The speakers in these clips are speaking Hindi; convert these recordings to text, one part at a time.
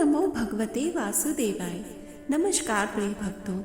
नमो भगवते वासुदेवाय। नमस्कार प्रिय भक्तों,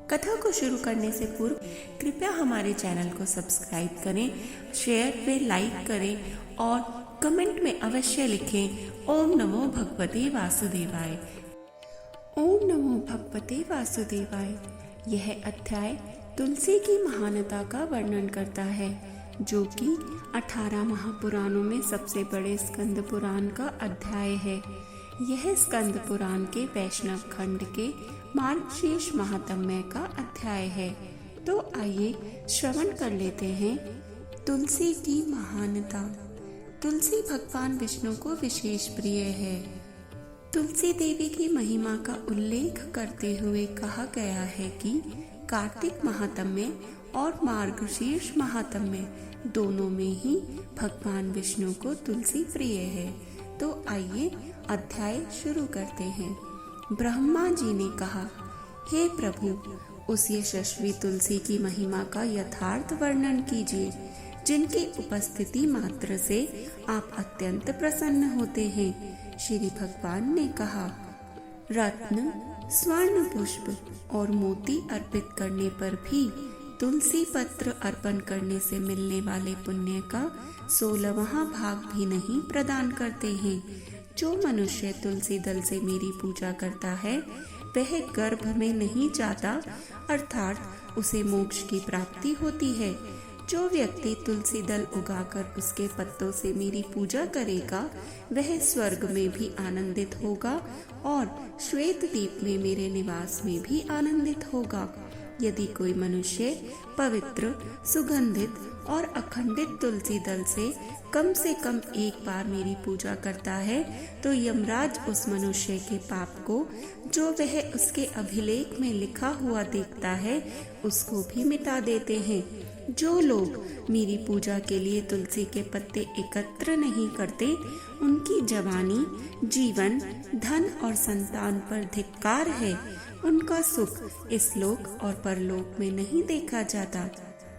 कथा को शुरू करने से पूर्व कृपया हमारे चैनल को सब्सक्राइब करें, शेयर पे लाइक करें और कमेंट में अवश्य लिखें ओम नमो भगवते वासुदेवाय। ओम नमो भगवते वासुदेवाय। यह अध्याय तुलसी की महानता का वर्णन करता है, जो कि 18 महापुराणों में सबसे बड़े स्कंद पुराण का अध्याय है। यह स्कंद पुराण के वैष्णव खंड के मार्गशीर्ष महात्म्य का अध्याय है। तो आइए श्रवण कर लेते हैं। तुलसी की महानता। तुलसी भगवान विष्णु को विशेष प्रिय है। तुलसी देवी की महिमा का उल्लेख करते हुए कहा गया है कि कार्तिक महात्म्य और मार्गशीर्ष महात्म्य दोनों में ही भगवान विष्णु को तुलसी प्रिय है। तो आइए अध्याय शुरू करते हैं। ब्रह्मा जी ने कहा, हे प्रभु, उस यशस्वी तुलसी की महिमा का यथार्थ वर्णन कीजिए, जिनकी उपस्थिति मात्र से आप अत्यंत प्रसन्न होते हैं। श्री भगवान ने कहा, रत्न, स्वर्ण पुष्प और मोती अर्पित करने पर भी तुलसी पत्र अर्पण करने से मिलने वाले पुण्य का 16वां भाग भी नहीं प्रदान करते हैं। जो मनुष्य तुलसी दल से मेरी पूजा करता है, वह गर्भ में नहीं जाता, अर्थात उसे मोक्ष की प्राप्ति होती है। जो व्यक्ति तुलसी दल उगाकर उसके पत्तों से मेरी पूजा करेगा, वह स्वर्ग में भी आनंदित होगा और श्वेत द्वीप में मेरे निवास में भी आनंदित होगा। यदि कोई मनुष्य पवित्र, सुगंधित और अखंडित तुलसी दल से कम एक बार मेरी पूजा करता है, तो यमराज उस मनुष्य के पाप को, जो वह उसके अभिलेख में लिखा हुआ देखता है, उसको भी मिटा देते हैं। जो लोग मेरी पूजा के लिए तुलसी के पत्ते एकत्र नहीं करते, उनकी जवानी, जीवन, धन और संतान पर धिक्कार है। उनका सुख इस लोक और परलोक में नहीं देखा जाता।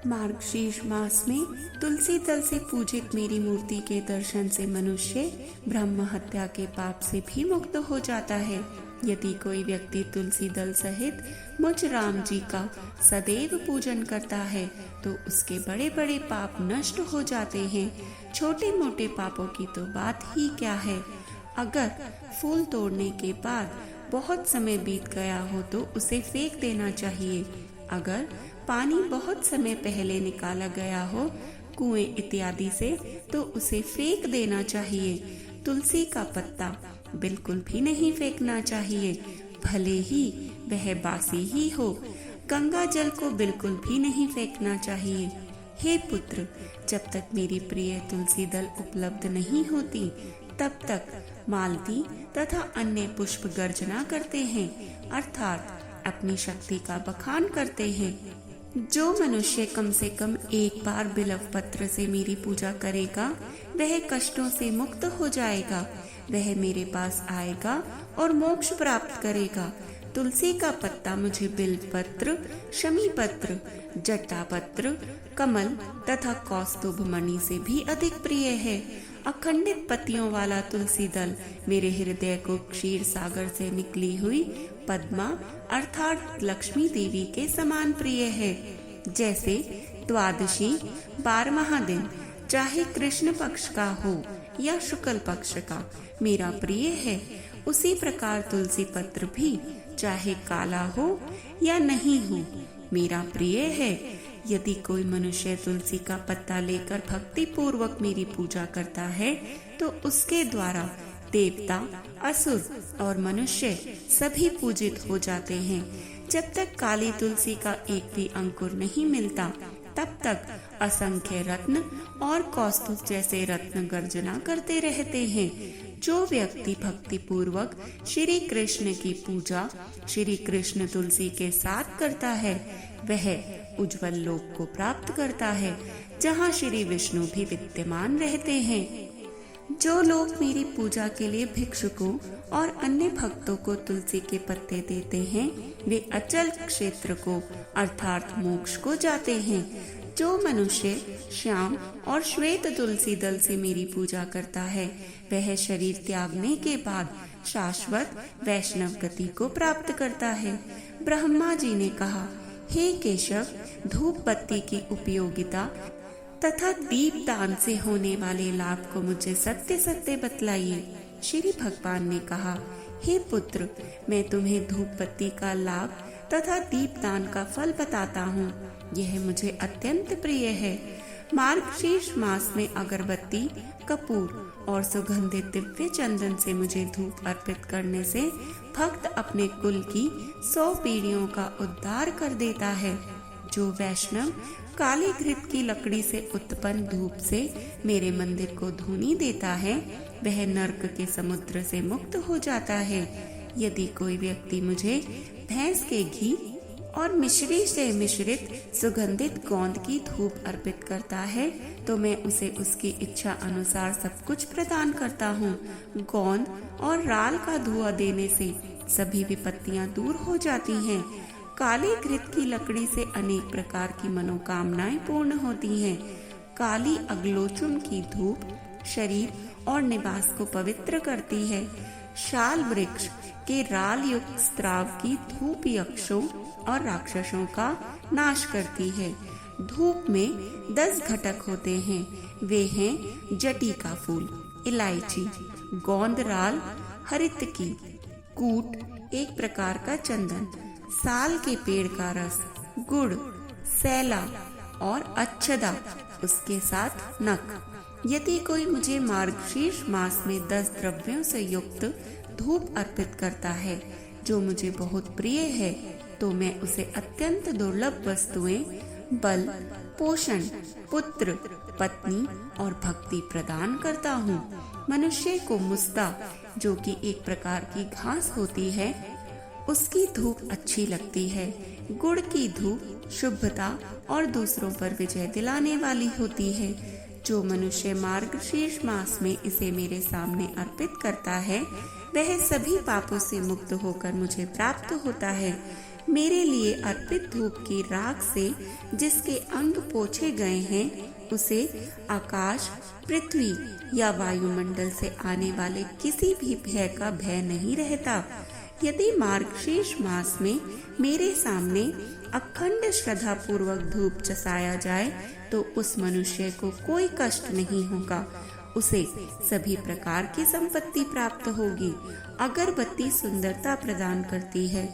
मार्गशीर्ष मास में तुलसी दल से पूजित मेरी मूर्ति के दर्शन से मनुष्य ब्रह्म हत्या के पाप से भी मुक्त हो जाता है। यदि कोई व्यक्ति तुलसी दल सहित मुझ राम जी का सदैव पूजन करता है, तो उसके बड़े बड़े पाप नष्ट हो जाते हैं। छोटे मोटे पापों की तो बात ही क्या है। अगर फूल तोड़ने के बाद बहुत समय बीत गया हो तो उसे फेंक देना चाहिए। अगर पानी बहुत समय पहले निकाला गया हो कुएं इत्यादि से, तो उसे फेंक देना चाहिए। तुलसी का पत्ता बिल्कुल भी नहीं फेंकना चाहिए, भले ही वह बासी ही हो। गंगा जल को बिल्कुल भी नहीं फेंकना चाहिए। हे पुत्र, जब तक मेरी प्रिय तुलसी दल उपलब्ध नहीं होती, तब तक मालती तथा अन्य पुष्प गर्जना करते हैं, अर्थात अपनी शक्ति का बखान करते हैं। जो मनुष्य कम से कम एक बार बिल्व पत्र से मेरी पूजा करेगा, वह कष्टों से मुक्त हो जाएगा। वह मेरे पास आएगा और मोक्ष प्राप्त करेगा। तुलसी का पत्ता मुझे बिल्व पत्र, शमी पत्र, जटा पत्र, कमल तथा कौस्तुभ मणि से भी अधिक प्रिय है। अखंडित पत्तियों वाला तुलसी दल मेरे हृदय को क्षीर सागर से निकली हुई पद्मा अर्थात लक्ष्मी देवी के समान प्रिय है। जैसे द्वादशी 12वां दिन, चाहे कृष्ण पक्ष का हो या शुक्ल पक्ष का, मेरा प्रिय है, उसी प्रकार तुलसी पत्र भी चाहे काला हो या नहीं हो, मेरा प्रिय है। यदि कोई मनुष्य तुलसी का पत्ता लेकर भक्ति पूर्वक मेरी पूजा करता है, तो उसके द्वारा देवता, असुर और मनुष्य सभी पूजित हो जाते हैं। जब तक काली तुलसी का एक भी अंकुर नहीं मिलता, तब तक असंख्य रत्न और कौस्तुभ जैसे रत्न गर्जना करते रहते हैं। जो व्यक्ति भक्ति पूर्वक श्री कृष्ण की पूजा श्री कृष्ण तुलसी के साथ करता है, वह उज्जवल लोक को प्राप्त करता है, जहाँ श्री विष्णु भी विद्यमान रहते हैं। जो लोग मेरी पूजा के लिए भिक्षुकों और अन्य भक्तों को तुलसी के पत्ते देते हैं, वे अचल क्षेत्र को अर्थात मोक्ष को जाते हैं। जो मनुष्य श्याम और श्वेत तुलसी दल से मेरी पूजा करता है वह शरीर त्यागने के बाद शाश्वत वैष्णव गति को प्राप्त करता है। ब्रह्मा जी ने कहा, हे केशव, धूप बत्ती की उपयोगिता तथा दीप दान से होने वाले लाभ को मुझे सत्य सत्य बतलाइए। श्री भगवान ने कहा, हे पुत्र, मैं तुम्हें धूप बत्ती का लाभ तथा दीप दान का फल बताता हूँ। यह मुझे अत्यंत प्रिय है। मार्गशीर्ष मास में अगरबत्ती, कपूर और सुगंधित दिव्य चंदन से मुझे धूप अर्पित करने से भक्त अपने कुल की 100 पीढ़ियों का उद्धार कर देता है। जो वैष्णव काली घृत की लकड़ी से उत्पन्न धूप से मेरे मंदिर को धूनी देता है वह नर्क के समुद्र से मुक्त हो जाता है। यदि कोई व्यक्ति मुझे भैंस के घी और मिश्री से मिश्रित सुगंधित गोंद की धूप अर्पित करता है तो मैं उसे उसकी इच्छा अनुसार सब कुछ प्रदान करता हूँ। गोंद और राल का धुआं देने से सभी विपत्तियाँ दूर हो जाती हैं। काली घृत की लकड़ी से अनेक प्रकार की मनोकामनाएं पूर्ण होती हैं। काली अगलोचुम की धूप शरीर और निवास को पवित्र करती है। शाल वृक्ष के राल युक्त स्त्राव की धूप यक्षों और राक्षसों का नाश करती है। धूप में 10 घटक होते हैं। वे हैं जटी का फूल, इलायची, गोंद राल, हरितकी, कूट एक प्रकार का चंदन, साल के पेड़ का रस, गुड़, सैला और अच्छदा, उसके साथ नक। यदि कोई मुझे मार्गशीर्ष मास में 10 द्रव्यों से युक्त धूप अर्पित करता है जो मुझे बहुत प्रिय है तो मैं उसे अत्यंत दुर्लभ वस्तुएं, बल, पोषण, पुत्र, पत्नी और भक्ति प्रदान करता हूँ। मनुष्य को मुस्ता, जो कि एक प्रकार की घास होती है, उसकी धूप अच्छी लगती है। गुड़ की धूप शुभता और दूसरों पर विजय दिलाने वाली होती है। जो मनुष्य मार्गशीर्ष मास में इसे मेरे सामने अर्पित करता है वह सभी पापों से मुक्त होकर मुझे प्राप्त होता है। मेरे लिए अर्पित धूप की राख से जिसके अंग पोछे गए हैं उसे आकाश, पृथ्वी या वायुमंडल से आने वाले किसी भी भय का भय नहीं रहता। यदि मार्गशीर्ष मास में मेरे सामने अखंड श्रद्धा पूर्वक धूप चसाया जाए तो उस मनुष्य को कोई कष्ट नहीं होगा। उसे सभी प्रकार की संपत्ति प्राप्त होगी। अगरबत्ती सुंदरता प्रदान करती है।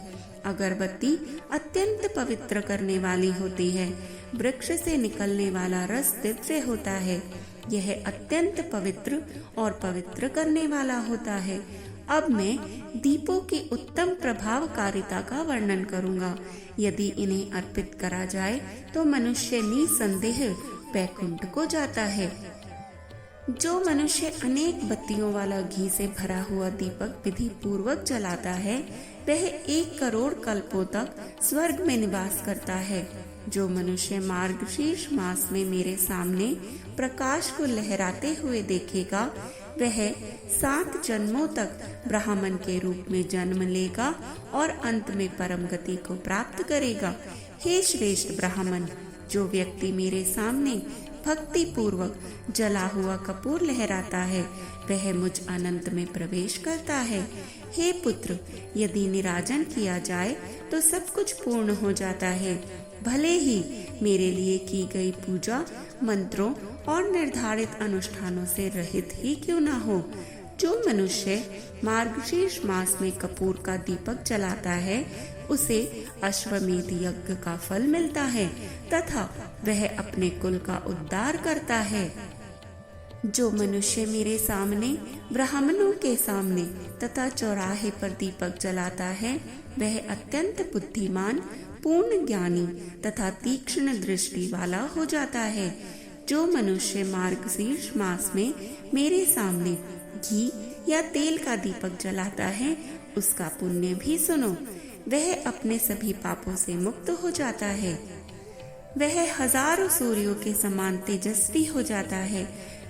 अगरबत्ती अत्यंत पवित्र करने वाली होती है। वृक्ष से निकलने वाला रस दिव्य होता है। यह अत्यंत पवित्र और पवित्र करने वाला होता है। अब मैं दीपों की उत्तम प्रभावकारिता का वर्णन करूंगा। यदि इन्हें अर्पित करा जाए तो मनुष्य निसंदेह वैकुंठ को जाता है। जो मनुष्य अनेक बत्तियों वाला घी से भरा हुआ दीपक विधि पूर्वक जलाता है वह 1 करोड़ कल्पों तक स्वर्ग में निवास करता है। जो मनुष्य मार्गशीर्ष मास में मेरे सामने प्रकाश को लहराते हुए देखेगा वह 7 जन्मों तक ब्राह्मण के रूप में जन्म लेगा और अंत में परम गति को प्राप्त करेगा। हे श्रेष्ठ ब्राह्मण, जो व्यक्ति मेरे सामने भक्ति पूर्वक जला हुआ कपूर लहराता है वह मुझ अनंत में प्रवेश करता है। हे पुत्र, यदि निराजन किया जाए तो सब कुछ पूर्ण हो जाता है। भले ही मेरे लिए की गई पूजा मंत्रों और निर्धारित अनुष्ठानों से रहित ही क्यों न हो। जो मनुष्य मार्गशीर्ष मास में कपूर का दीपक जलाता है उसे अश्वमेध यज्ञ का फल मिलता है तथा वह अपने कुल का उद्धार करता है। जो मनुष्य मेरे सामने, ब्राह्मणों के सामने तथा चौराहे पर दीपक जलाता है वह अत्यंत बुद्धिमान, पूर्ण ज्ञानी तथा तीक्ष्ण दृष्टि वाला हो जाता है। जो मनुष्य मार्गशीर्ष मास में मेरे सामने घी या तेल का दीपक जलाता है उसका पुण्य भी सुनो। वह अपने सभी पापों से मुक्त हो जाता है। वह हजारों सूर्यों के समान तेजस्वी हो जाता है।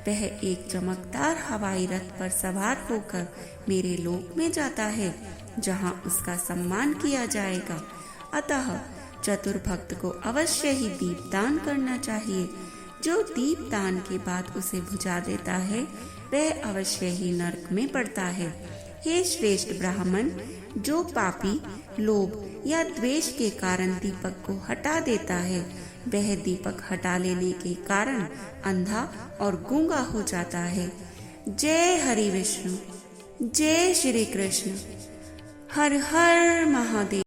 वह एक चमकदार हवाई रथ पर सवार होकर मेरे लोक में जाता है जहाँ उसका सम्मान किया जाएगा। अतः चतुर भक्त को अवश्य ही दीपदान करना चाहिए। जो दीपदान के बाद उसे बुझा देता है वह अवश्य ही नरक में पड़ता है। हे श्रेष्ठ ब्राह्मण, जो पापी लोभ या द्वेष के कारण दीपक को हटा देता है वह दीपक हटा लेने के कारण अंधा और गूंगा हो जाता है। जय हरि विष्णु, जय श्री कृष्ण, हर हर महादेव।